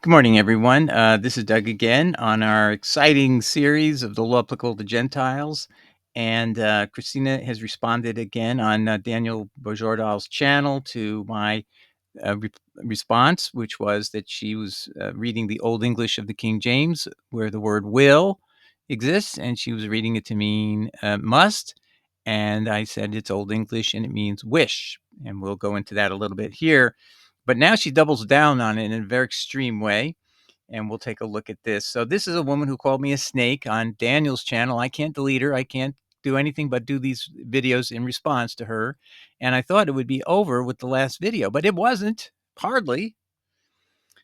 Good morning, everyone. This is Doug again on our exciting series of the law applicable to Gentiles. And Christina has responded again on Daniel Bojordal's channel to my response, which was that she was reading the Old English of the King James, where the word will exists, and she was reading it to mean must. And I said it's Old English and it means wish. And we'll go into that a little bit here. But now she doubles down on it in a very extreme way, and we'll take a look at this. So this is a woman who called me a snake on Daniel's channel. I can't delete her. I can't do anything but do these videos in response to her. And I thought it would be over with the last video, but it wasn't, hardly.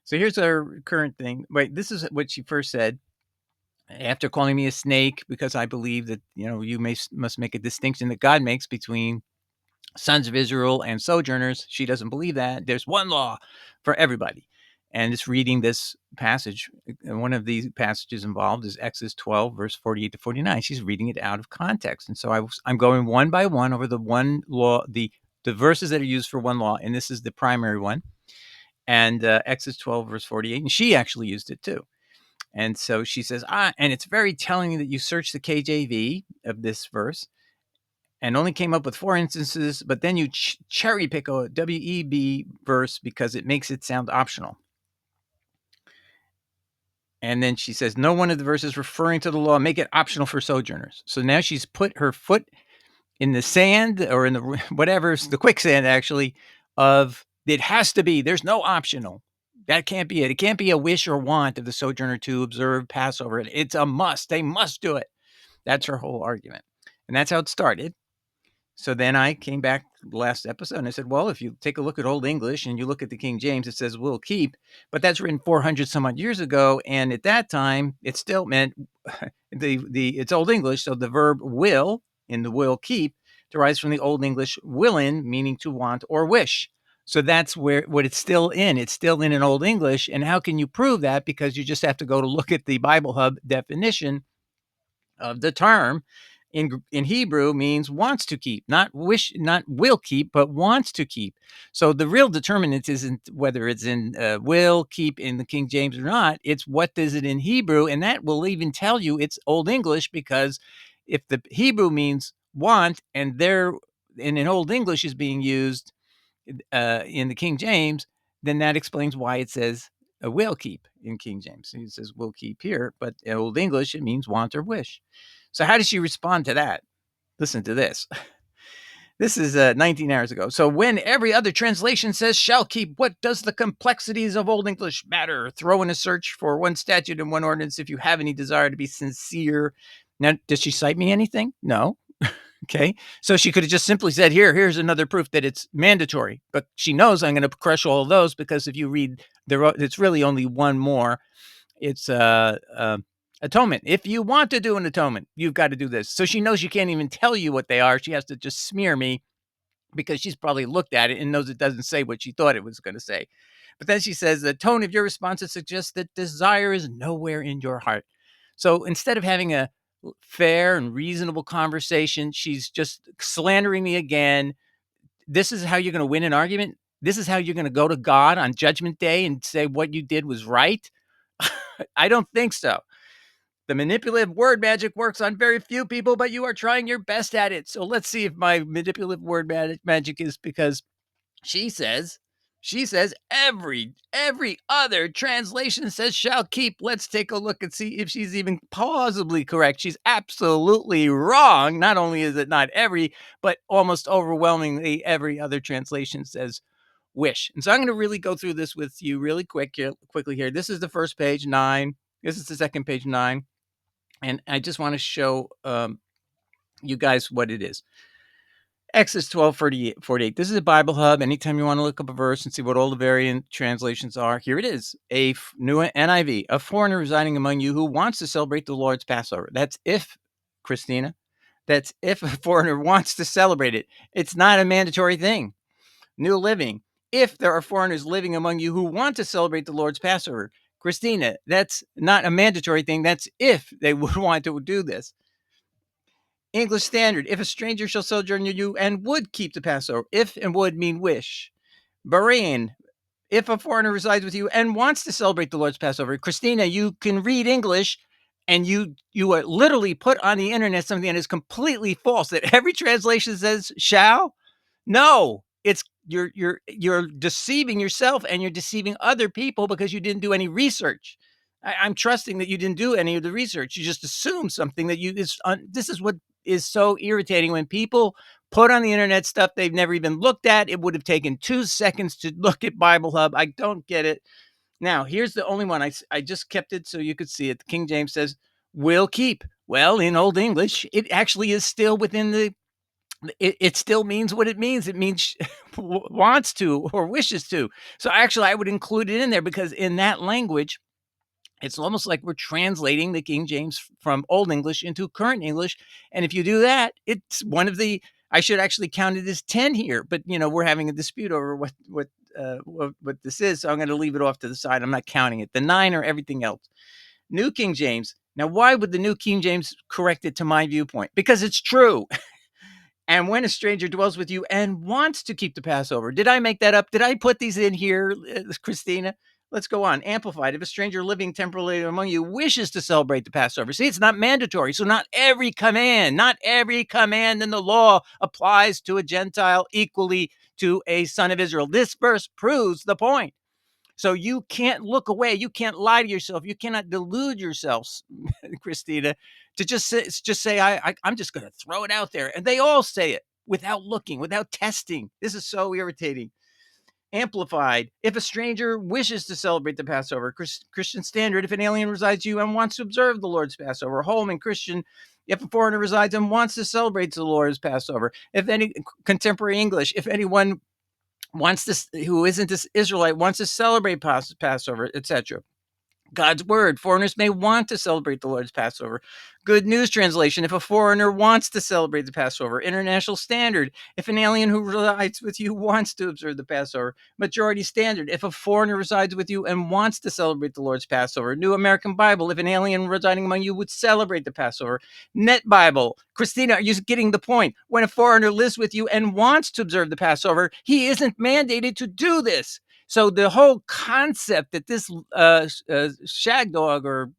So here's our current thing. Wait, this is what she first said. After calling me a snake, because I believe that, you must make a distinction that God makes between sons of Israel and sojourners. She doesn't believe that. There's one law for everybody. And it's reading this passage. One of these passages involved is Exodus 12, verse 48 to 49. She's reading it out of context. And so I'm going one by one over the one law, the verses that are used for one law. And this is the primary one. And Exodus 12, verse 48. And she actually used it too. And so she says, and it's very telling that you search the KJV of this verse and only came up with 4 instances, but then you cherry pick a WEB verse because it makes it sound optional. And then she says, no one of the verses referring to the law make it optional for sojourners. So now she's put her foot in the sand, or in the whatever, the quicksand actually, of it has to be. There's no optional. That can't be it. It can't be a wish or want of the sojourner to observe Passover. It's a must. They must do it. That's her whole argument. And that's how it started. So then I came back last episode and I said, well, if you take a look at Old English and you look at the King James, it says will keep, but that's written 400 some odd years ago. And at that time, it still meant it's Old English. So the verb will in the will keep derives from the Old English willin, meaning to want or wish. So that's what it's still in. It's still in Old English. And how can you prove that? Because you just have to go to look at the Bible Hub definition of the term. In Hebrew means wants to keep, not wish, not will keep, but wants to keep. So the real determinant isn't whether it's in will keep in the King James or not. It's what is it in Hebrew, and that will even tell you it's Old English, because if the Hebrew means want and there in Old English is being used in the King James, then that explains why it says will keep in King James. It says will keep here, but in Old English it means want or wish. So how does she respond to that? Listen to this. This is 19 hours ago. So when every other translation says shall keep, what does the complexities of Old English matter? Throw in a search for one statute and one ordinance if you have any desire to be sincere. Now, does she cite me anything? No. Okay. So she could have just simply said, here's another proof that it's mandatory. But she knows I'm going to crush all of those, because if you read, it's really only one more. It's atonement. If you want to do an atonement, you've got to do this. So she knows she can't even tell you what they are. She has to just smear me, because she's probably looked at it and knows it doesn't say what she thought it was going to say. But then she says the tone of your responses suggests that desire is nowhere in your heart. So instead of having a fair and reasonable conversation, she's just slandering me again. This is how you're going to win an argument. This is how you're going to go to God on Judgment Day and say what you did was right. I don't think so. The manipulative word magic works on very few people, but you are trying your best at it. So let's see if my manipulative word magic is, because she says every other translation says shall keep. Let's take a look and see if she's even plausibly correct. She's absolutely wrong. Not only is it not every, but almost overwhelmingly every other translation says wish. And so I'm going to really go through this with you really quickly here. This is the first page, 9. This is the second page, 9. And I just want to show you guys what it is. Exodus 12, 48. This is a Bible Hub. Anytime you want to look up a verse and see what all the variant translations are, here it is. A new NIV, a foreigner residing among you who wants to celebrate the Lord's Passover. That's if, Christina, that's if a foreigner wants to celebrate it. It's not a mandatory thing. New Living, if there are foreigners living among you who want to celebrate the Lord's Passover. Christina, that's not a mandatory thing. That's if they would want to do this. English Standard, if a stranger shall sojourn near you and would keep the Passover. If and would mean wish. Berean, if a foreigner resides with you and wants to celebrate the Lord's Passover, Christina, you can read English and you literally put on the internet something that is completely false. That every translation says shall. No, it's you're deceiving yourself and you're deceiving other people because you didn't do any research. I'm trusting that you didn't do any of the research. You just assume something that you is. This is what is so irritating when people put on the internet stuff they've never even looked at. It would have taken 2 seconds to look at Bible Hub. I don't get it. Now, here's the only one. I just kept it so you could see it. The King James says, will keep. Well, in Old English, it actually is still within the, it still means what it means. It means wants to or wishes to. So actually, I would include it in there because in that language, it's almost like we're translating the King James from Old English into current English. And if you do that, it's one of the, I should actually count it as 10 here, but we're having a dispute over what this is. So I'm going to leave it off to the side. I'm not counting it. The 9 or everything else. New King James. Now, why would the New King James correct it to my viewpoint? Because it's true. And when a stranger dwells with you and wants to keep the Passover. Did I make that up? Did I put these in here, Christina? Let's go on. Amplified. If a stranger living temporarily among you wishes to celebrate the Passover. See, it's not mandatory. So not every command in the law applies to a Gentile equally to a son of Israel. This verse proves the point. So you can't look away. You can't lie to yourself. You cannot delude yourselves, Christina, to just say I'm just going to throw it out there. And they all say it without looking, without testing. This is so irritating. Amplified. If a stranger wishes to celebrate the Passover, Christian Standard, if an alien resides you and wants to observe the Lord's Passover, Holman Christian, if a foreigner resides and wants to celebrate the Lord's Passover, if any contemporary English, if anyone wants this, who isn't this Israelite, wants to celebrate Passover, etc. God's word. Foreigners may want to celebrate the Lord's Passover. Good News Translation. If a foreigner wants to celebrate the Passover. International Standard. If an alien who resides with you wants to observe the Passover. Majority Standard. If a foreigner resides with you and wants to celebrate the Lord's Passover. New American Bible. If an alien residing among you would celebrate the Passover. Net Bible. Christina, are you getting the point? When a foreigner lives with you and wants to observe the Passover, he isn't mandated to do this. So the whole concept that this shag dog or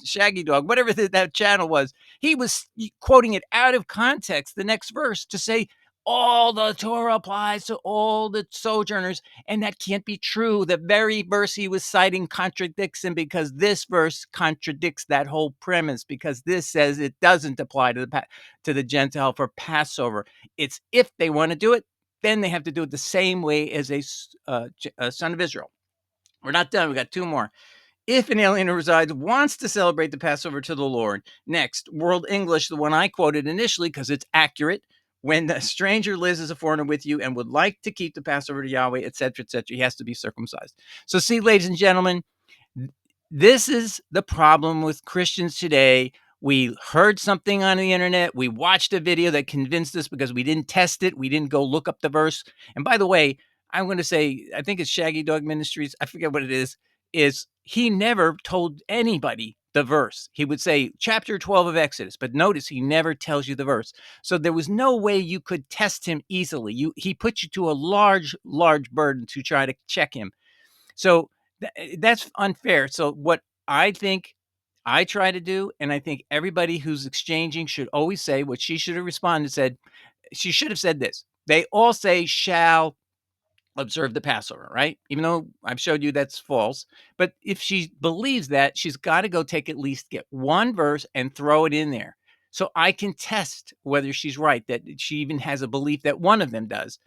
shaggy dog, whatever that channel was, he was quoting it out of context, the next verse, to say all the Torah applies to all the sojourners, and that can't be true. The very verse he was citing contradicts him because this verse contradicts that whole premise, because this says it doesn't apply to the Gentile for Passover. It's if they want to do it, then they have to do it the same way as a son of Israel. We're not done. We got 2 more. If an alien who resides wants to celebrate the Passover to the Lord. Next, World English, the one I quoted initially because it's accurate. When the stranger lives as a foreigner with you and would like to keep the Passover to Yahweh, etc., he has to be circumcised. So see, ladies and gentlemen, this is the problem with Christians today. We heard something on the internet. We watched a video that convinced us because we didn't test it. We didn't go look up the verse. And by the way, I'm going to say, I think it's Shaggy Dog Ministries. I forget what it is he never told anybody the verse. He would say chapter 12 of Exodus, but notice he never tells you the verse. So there was no way you could test him easily. He put you to a large burden to try to check him. So that's unfair. So what I think I try to do, and I think everybody who's exchanging should always say what she should have responded, she should have said this. They all say shall observe the Passover, right? Even though I've showed you that's false. But if she believes that, she's got to go get one verse and throw it in there. So I can test whether she's right, that she even has a belief that one of them does.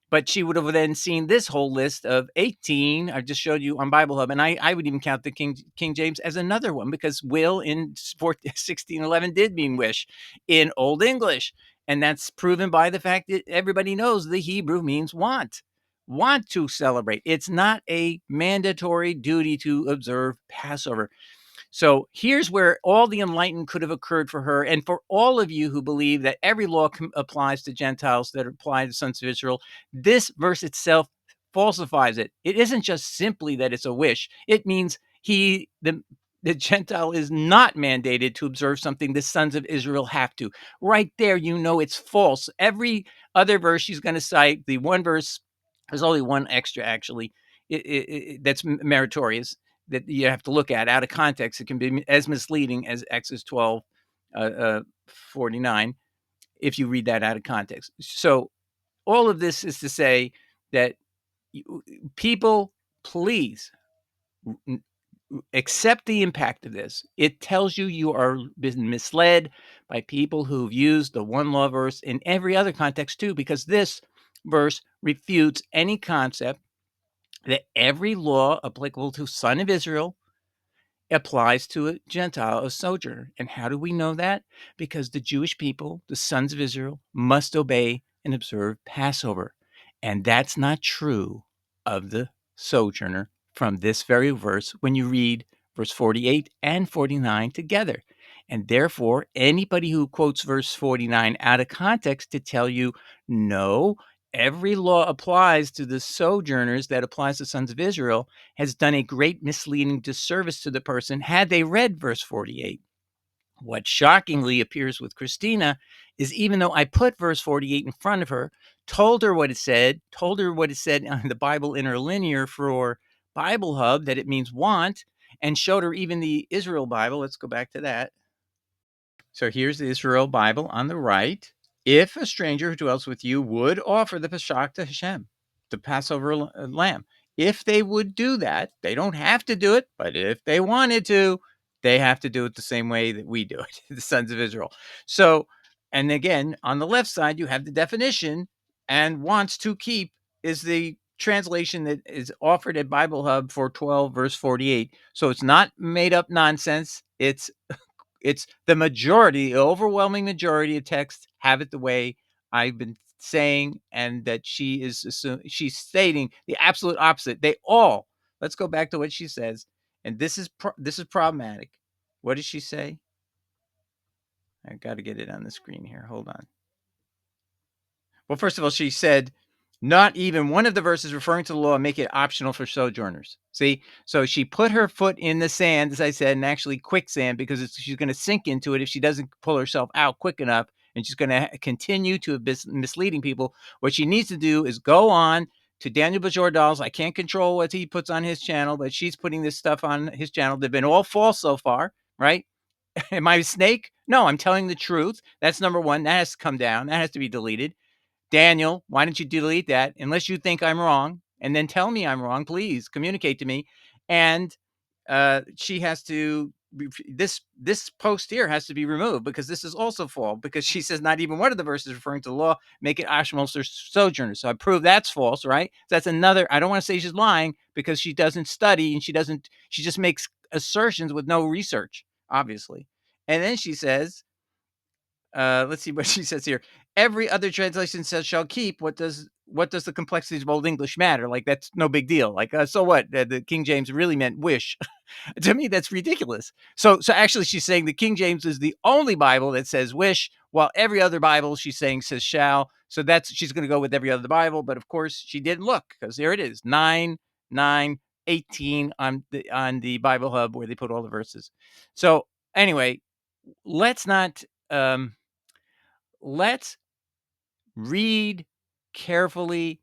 But she would have then seen this whole list of 18 I just showed you on Bible Hub. And I would even count the King James as another one, because will in 1611 did mean wish in Old English. And that's proven by the fact that everybody knows the Hebrew means want to celebrate. It's not a mandatory duty to observe Passover. So here's where all the enlightenment could have occurred for her. And for all of you who believe that every law applies to Gentiles that apply to sons of Israel, this verse itself falsifies it. It isn't just simply that it's a wish. It means the Gentile is not mandated to observe something the sons of Israel have to. Right there, it's false. Every other verse she's going to cite, the one verse, there's only one extra actually, that's meritorious, that you have to look at out of context. It can be as misleading as Exodus 12, 49, if you read that out of context. So all of this is to say that people, please accept the impact of this. It tells you you are been misled by people who've used the one law verse in every other context too, because this verse refutes any concept that every law applicable to son of Israel applies to a Gentile, a sojourner. And how do we know that? Because the Jewish people, the sons of Israel, must obey and observe Passover. And that's not true of the sojourner from this very verse when you read verse 48 and 49 together. And therefore, anybody who quotes verse 49 out of context to tell you, no, every law applies to the sojourners that applies to sons of Israel, has done a great misleading disservice to the person had they read verse 48. What shockingly appears with Christina is, even though I put verse 48 in front of her, told her what it said on the Bible interlinear for Bible Hub, that it means want, and showed her even the Israel Bible. Let's go back to that. So here's the Israel Bible on the right. If a stranger who dwells with you would offer the Pesach to Hashem, the Passover lamb, if they would do that, they don't have to do it, but if they wanted to, they have to do it the same way that we do it, the sons of Israel. So, and again, on the left side, you have the definition, and wants to keep is the translation that is offered at Bible Hub for 12, verse 48. So it's not made up nonsense. It's the majority, the overwhelming majority of texts have it the way I've been saying, and that she's stating the absolute opposite. They all. Let's go back to what she says, and this is problematic. What does she say? I got to get it on the screen here. Hold on. Well, first of all, she said, not even one of the verses referring to the law make it optional for sojourners. See, so she put her foot in the sand, as I said, and actually quicksand, because she's going to sink into it if she doesn't pull herself out quick enough, and she's going to continue to be misleading people. What she needs to do is go on to Daniel Bajordahl's. I can't control what he puts on his channel, but she's putting this stuff on his channel. They've been all false so far, right? Am I a snake? No, I'm telling the truth. That's number one. That has to come down. That has to be deleted. Daniel, why don't you delete that? Unless you think I'm wrong, and then tell me I'm wrong, please communicate to me. And she has to, this post here has to be removed, because this is also false, because she says not even one of the verses referring to the law make it optional for sojourners. So I prove that's false, right? So that's another, I don't want to say she's lying, because she doesn't study, and she just makes assertions with no research, obviously. And then she says, let's see what she says here. Every other translation says shall keep. What does the complexities of Old English matter? Like, that's no big deal. Like, so what? The King James really meant wish. To me, that's ridiculous. So actually, she's saying the King James is the only Bible that says wish, while every other Bible she's saying says shall. So she's going to go with every other Bible. But of course, she didn't look, because there it is, 9:9:18 on the Bible Hub, where they put all the verses. So anyway, let's not. Let's read carefully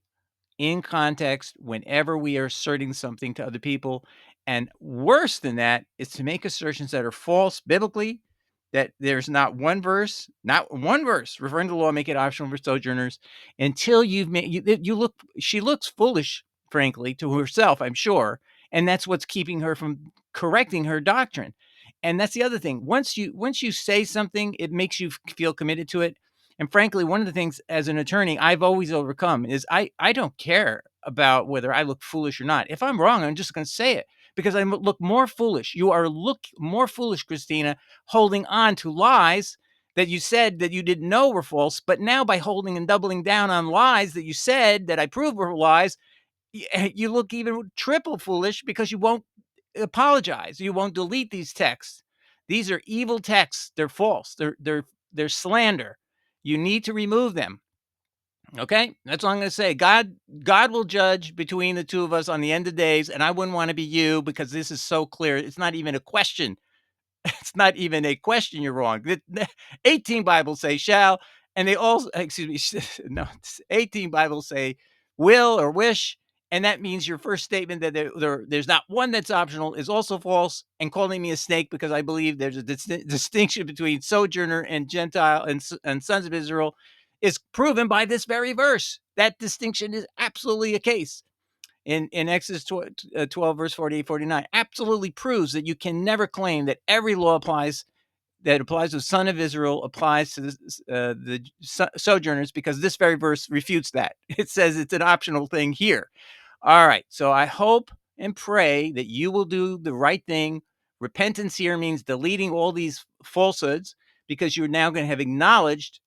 in context whenever we are asserting something to other people. And worse than that is to make assertions that are false biblically, that there's not one verse referring to the law, make it optional for sojourners, until you've made, she looks foolish, frankly, to herself, I'm sure. And that's what's keeping her from correcting her doctrine. And that's the other thing. Once you say something, it makes you feel committed to it. And frankly, one of the things as an attorney I've always overcome is I don't care about whether I look foolish or not. If I'm wrong, I'm just going to say it, because I look more foolish. You look more foolish, Christina, holding on to lies that you said that you didn't know were false. But now, by holding and doubling down on lies that you said that I proved were lies, you look even triple foolish, because you won't apologize. You won't delete these texts. These are evil texts. They're false. They're slander. You need to remove them. Okay, that's all I'm going to say. God will judge between the two of us on the end of days, and I wouldn't want to be you, because this is so clear. It's not even a question. It's not even a question. You're wrong. 18 Bibles say shall, and they all, excuse me, no, 18 Bibles say will or wish, And that means your first statement that there's not one that's optional is also false. And calling me a snake because I believe there's a distinction between sojourner and Gentile and sons of Israel is proven by this very verse. That distinction is absolutely a case in Exodus 12, verse 48, 49. Absolutely proves that you can never claim that every law applies to the son of Israel applies to the sojourners, because this very verse refutes that. It says it's an optional thing here. All right. So I hope and pray that you will do the right thing. Repentance here means deleting all these falsehoods, because you're now going to have acknowledged,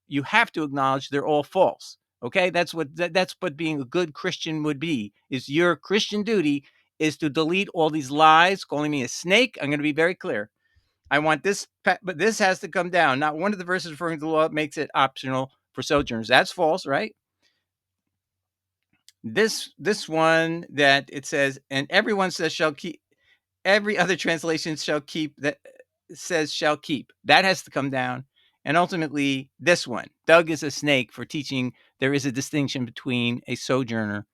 you have to acknowledge they're all false. Okay? That's what being a good Christian would be. Is your Christian duty is to delete all these lies, calling me a snake. I'm going to be very clear. I want this, but this has to come down. Not one of the verses referring to the law makes it optional for sojourners. That's false, right? This one that it says, and everyone says shall keep. Every other translation shall keep, that says shall keep. That has to come down. And ultimately, this one, Doug is a snake for teaching there is a distinction between a sojourner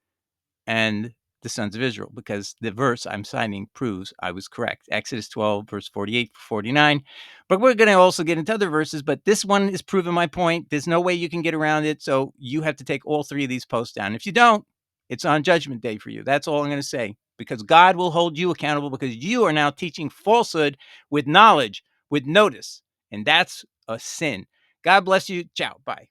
and the sons of Israel, because the verse I'm citing proves I was correct. Exodus 12, verse 48, 49. But we're going to also get into other verses, but this one is proving my point. There's no way you can get around it. So you have to take all three of these posts down. If you don't, it's on judgment day for you. That's all I'm going to say, because God will hold you accountable, because you are now teaching falsehood with knowledge, with notice. And that's a sin. God bless you. Ciao. Bye.